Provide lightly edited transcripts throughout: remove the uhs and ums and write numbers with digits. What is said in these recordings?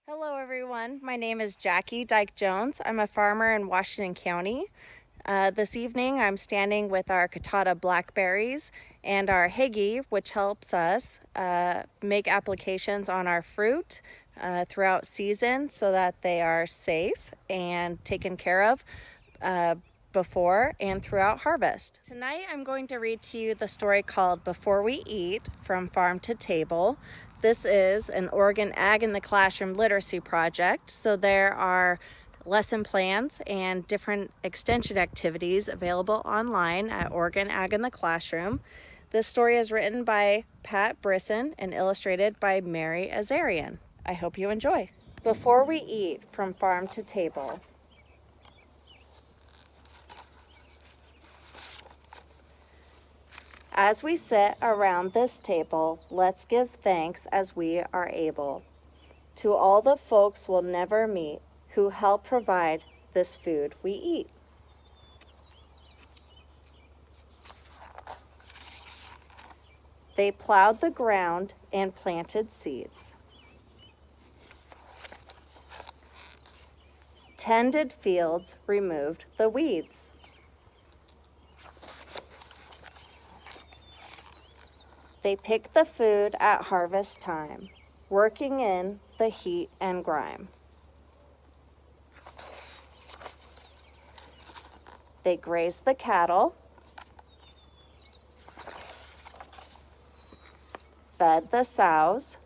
Hello everyone, my name is Jacque Duyck Jones. I'm a farmer in Washington County. This evening I'm standing with our Catata blackberries and our Higgy, which helps us make applications on our fruit throughout season so that they are safe and taken care of before and throughout harvest. Tonight I'm going to read to you the story called Before We Eat, From Farm to Table. This is an Oregon Ag in the Classroom literacy project, so there are lesson plans and different extension activities available online at Oregon Ag in the Classroom. This story is written by Pat Brisson and illustrated by Mary Azarian. I hope you enjoy. Before We Eat, From Farm to Table. As we sit around this table, let's give thanks as we are able to all the folks we'll never meet who help provide this food we eat. They plowed the ground and planted seeds, tended fields, removed the weeds. They picked the food at harvest time, working in the heat and grime. They grazed the cattle, fed the sows,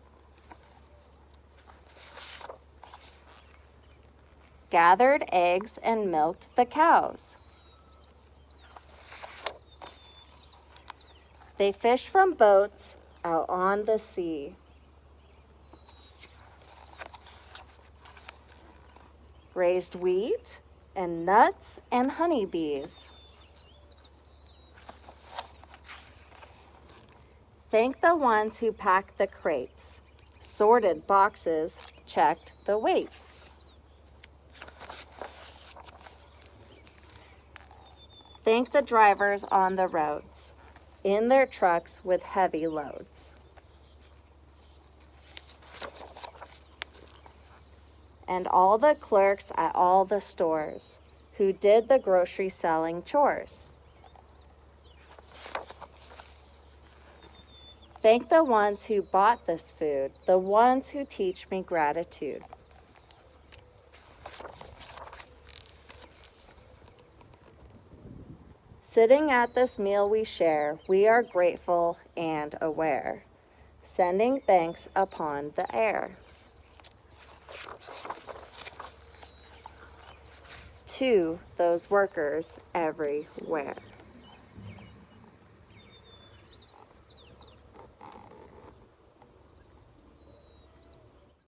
gathered eggs and milked the cows. They fished from boats out on the sea. Raised wheat and nuts and honeybees. Thank the ones who packed the crates, sorted boxes, checked the weights. Thank the drivers on the roads, in their trucks with heavy loads. And all the clerks at all the stores who did the grocery selling chores. Thank the ones who bought this food, the ones who teach me gratitude. Sitting at this meal we share, we are grateful and aware, sending thanks upon the air. To those workers everywhere.